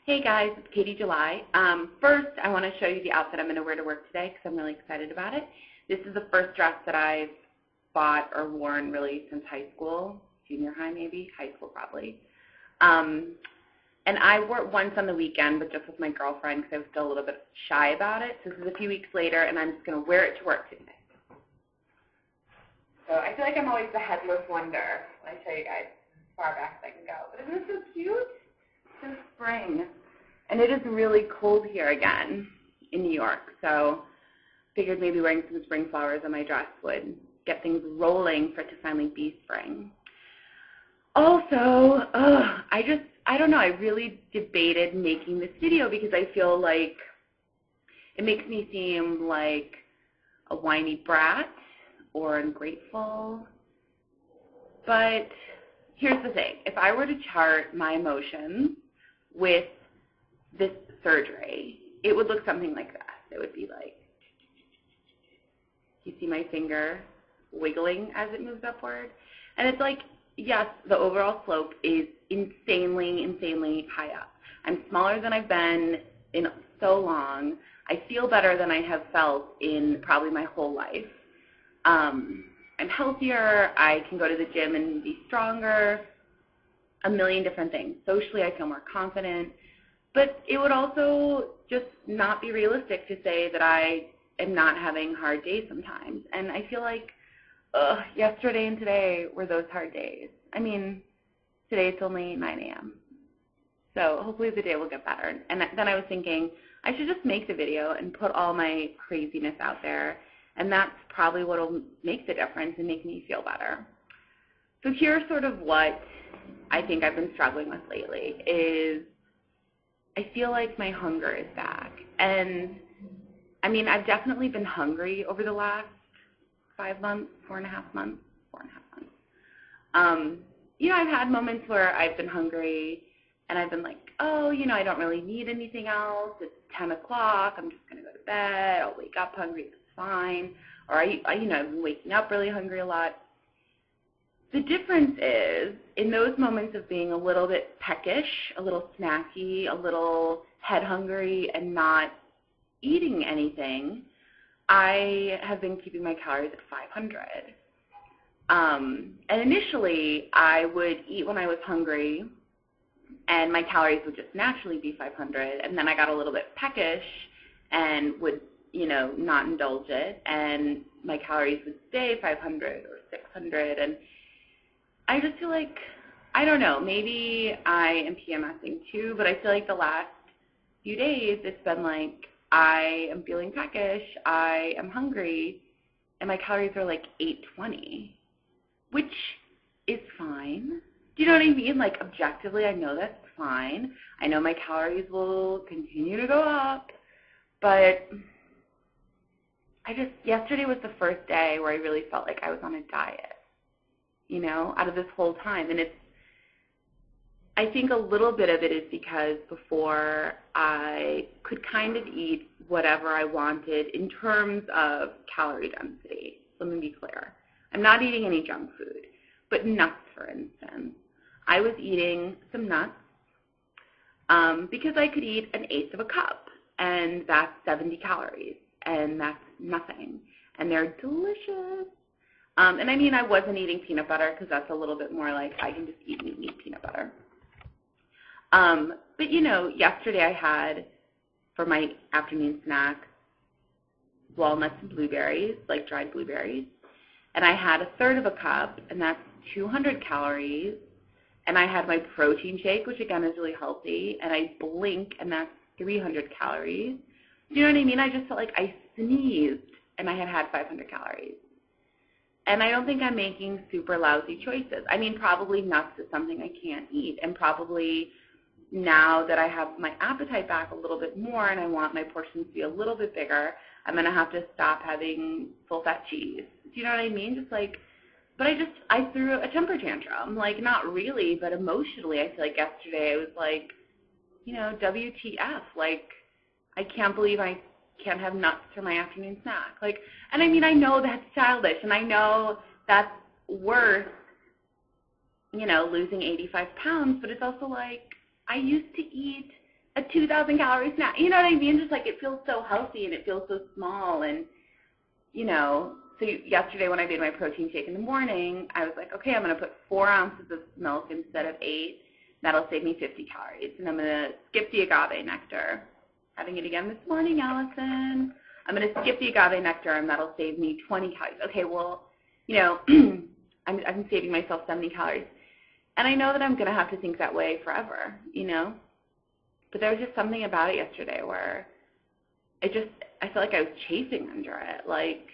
Hey guys, it's katiejuly. First, I want to show you the outfit I'm going to wear to work today because I'm really excited about it. This is the first dress that I've bought or worn really since high school, junior high maybe, high school probably. And I wore it once on the weekend, but just with my girlfriend because I was still a little bit shy about it. So this is a few weeks later, and I'm just going to wear it to work today. So I feel like I'm always the headless wonder when I show you guys as far back as I can go. But isn't this so cute? It's spring. And it is really cold here again in New York, so figured maybe wearing some spring flowers on my dress would get things rolling for it to finally be spring. Also, I don't know, I really debated making this video because I feel like it makes me seem like a whiny brat or ungrateful. But here's the thing, if I were to chart my emotions with this surgery, it would look something like this. It would be like, you see my finger wiggling as it moves upward? And it's like, yes, the overall slope is insanely, insanely high up. I'm smaller than I've been in so long. I feel better than I have felt in probably my whole life. I'm healthier. I can go to the gym and be stronger. A million different things. Socially, I feel more confident. But it would also just not be realistic to say that I am not having hard days sometimes. And I feel like yesterday and today were those hard days. I mean, today it's only 9 a.m. So hopefully the day will get better. And then I was thinking I should just make the video and put all my craziness out there. And that's probably what will make the difference and make me feel better. So here's sort of what I think I've been struggling with lately is I feel like my hunger is back. And, I mean, I've definitely been hungry over the last 5 months, 4.5 months. You know, I've had moments where I've been hungry and I've been like, oh, you know, I don't really need anything else. It's 10 o'clock. I'm just going to go to bed. I'll wake up hungry. It's fine. Or, you know, I've been waking up really hungry a lot. The difference is, in those moments of being a little bit peckish, a little snacky, a little head hungry, and not eating anything, I have been keeping my calories at 500. And initially, I would eat when I was hungry, and my calories would just naturally be 500, and then I got a little bit peckish and would, you know, not indulge it, and my calories would stay 500 or 600, and I just feel like, I don't know, maybe I am PMSing too, but I feel like the last few days it's been like I am feeling peckish, I am hungry, and my calories are like 820, which is fine. Do you know what I mean? Like objectively, I know that's fine. I know my calories will continue to go up, but yesterday was the first day where I really felt like I was on a diet. You know, out of this whole time. And I think a little bit of it is because before I could kind of eat whatever I wanted in terms of calorie density. Let me be clear. I'm not eating any junk food, but nuts, for instance. I was eating some nuts because I could eat 1/8 of a cup, and that's 70 calories, and that's nothing. And they're delicious. And I mean, I wasn't eating peanut butter because that's a little bit more like I can just eat meat peanut butter. But, you know, yesterday I had, for my afternoon snack, walnuts and blueberries, like dried blueberries. And I had 1/3 of a cup, and that's 200 calories. And I had my protein shake, which, again, is really healthy. And I blink, and that's 300 calories. Do you know what I mean? I just felt like I sneezed, and I had 500 calories. And I don't think I'm making super lousy choices. I mean, probably nuts is something I can't eat. And probably now that I have my appetite back a little bit more and I want my portions to be a little bit bigger, I'm going to have to stop having full-fat cheese. Do you know what I mean? Just like, but I threw a temper tantrum. Like, not really, but emotionally, I feel like yesterday I was like, you know, WTF. Like, I can't believe I can't have nuts for my afternoon snack. Like, and I mean, I know that's childish, and I know that's worth, you know, losing 85 pounds, but it's also like, I used to eat a 2,000 calorie snack. You know what I mean? Just like it feels so healthy and it feels so small. And, you know, so yesterday when I made my protein shake in the morning, I was like, okay, I'm going to put 4 ounces of milk instead of 8. That'll save me 50 calories. And I'm going to skip the agave nectar. Having it again this morning, Allison. I'm going to skip the agave nectar, and that'll save me 20 calories. Okay, well, you know, I'm saving myself 70 calories. And I know that I'm going to have to think that way forever, you know. But there was just something about it yesterday where I felt like I was chasing under it. Like,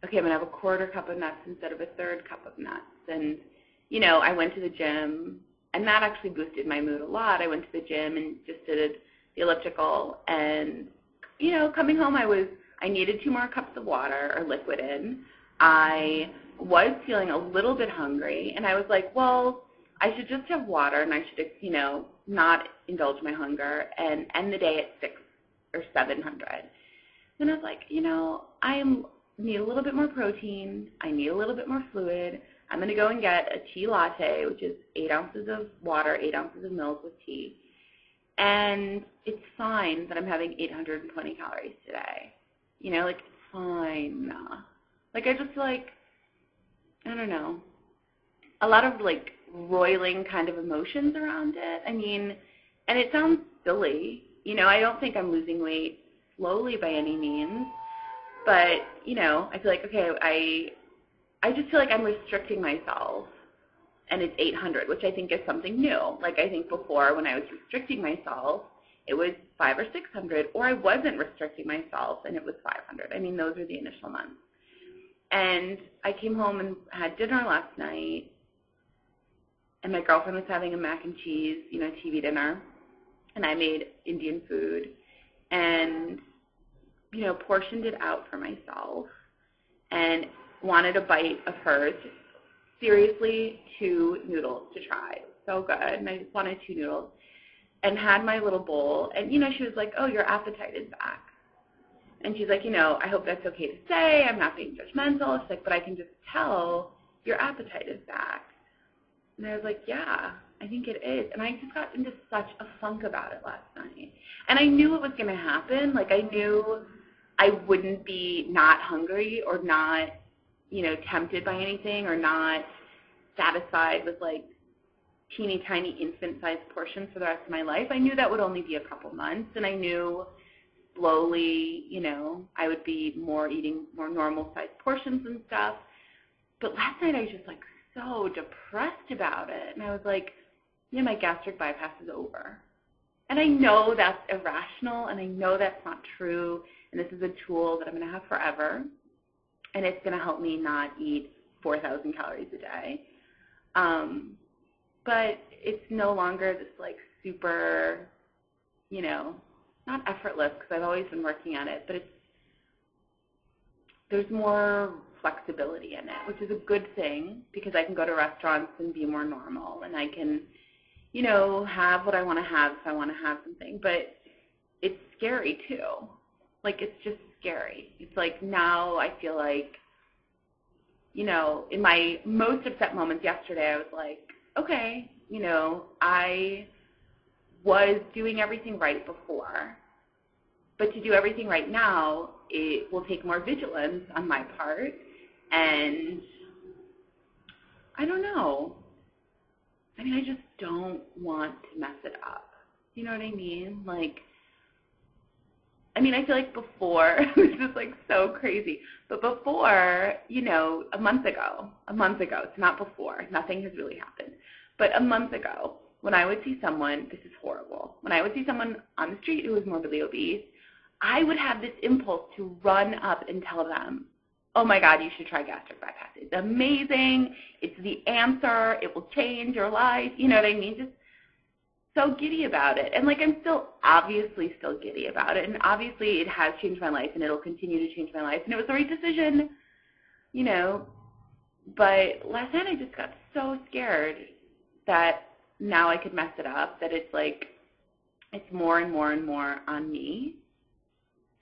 okay, I'm going to have a 1/4 cup of nuts instead of a 1/3 cup of nuts. And, you know, I went to the gym, and that actually boosted my mood a lot. I went to the gym and just did the elliptical. And, you know, coming home, I needed 2 more cups of water or liquid in. I was feeling a little bit hungry, and I was like, well, I should just have water, and I should, you know, not indulge my hunger and end the day at 600 or 700. Then I was like, you know, need a little bit more protein. I need a little bit more fluid. I'm going to go and get a tea latte, which is 8 ounces of water, 8 ounces of milk with tea. And it's fine that I'm having 820 calories today. You know, like, it's fine. Like, I just feel like, I don't know, a lot of, like, roiling kind of emotions around it. I mean, and it sounds silly. You know, I don't think I'm losing weight slowly by any means. But, you know, I feel like, okay, I just feel like I'm restricting myself, and it's 800, which I think is something new. Like, I think before when I was restricting myself, it was 500 or 600, or I wasn't restricting myself, and it was 500. I mean, those were the initial months. And I came home and had dinner last night, and my girlfriend was having a mac and cheese, you know, TV dinner, and I made Indian food, and, you know, portioned it out for myself, and wanted a bite of hers. Seriously, 2 noodles to try. So good. And I just wanted 2 noodles. And had my little bowl. And, you know, she was like, oh, your appetite is back. And she's like, you know, I hope that's okay to say. I'm not being judgmental. She's like, but I can just tell your appetite is back. And I was like, yeah, I think it is. And I just got into such a funk about it last night. And I knew it was going to happen. Like, I knew I wouldn't be not hungry or not, you know, tempted by anything or not satisfied with, like, teeny tiny infant-sized portions for the rest of my life. I knew that would only be a couple months, and I knew slowly, you know, I would be eating more normal-sized portions and stuff. But last night I was just, like, so depressed about it, and I was like, yeah, my gastric bypass is over. And I know that's irrational, and I know that's not true, and this is a tool that I'm going to have forever, and it's going to help me not eat 4,000 calories a day. But it's no longer this, like, super, you know, not effortless, because I've always been working on it, but there's more flexibility in it, which is a good thing, because I can go to restaurants and be more normal, and I can, you know, have what I want to have if I want to have something. But it's scary, too. Like, it's just scary. It's like now I feel like, you know, in my most upset moments yesterday, I was like, okay, you know, I was doing everything right before, but to do everything right now, it will take more vigilance on my part, and I don't know. I mean, I just don't want to mess it up. You know what I mean? Like, I mean, I feel like before, this is like so crazy, but before, you know, a month ago, it's not before, nothing has really happened, but a month ago, when I would see someone, this is horrible, when I would see someone on the street who was morbidly obese, I would have this impulse to run up and tell them, oh my God, you should try gastric bypass. It's amazing. It's the answer. It will change your life. You know what I mean? Just so giddy about it. And, like, I'm obviously still giddy about it. And obviously it has changed my life, and it'll continue to change my life. And it was the right decision, you know. But last night I just got so scared that now I could mess it up, that it's like it's more and more and more on me.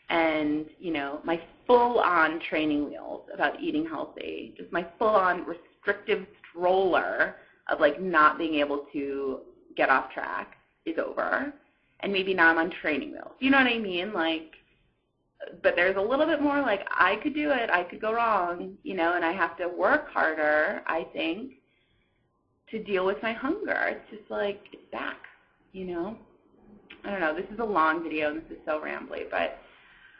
And, you know, my full-on training wheels about eating healthy, just my full-on restrictive stroller of, like, not being able to get off track is over. and maybe now I'm on training wheels. You know what I mean? Like, but there's a little bit more like I could do it, I could go wrong, you know, and I have to work harder, I think, to deal with my hunger. It's just like, it's back, you know. I don't know, this is a long video and this is so rambly, but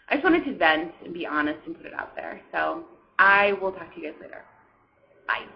I just wanted to vent and be honest and put it out there. So I will talk to you guys later. Bye.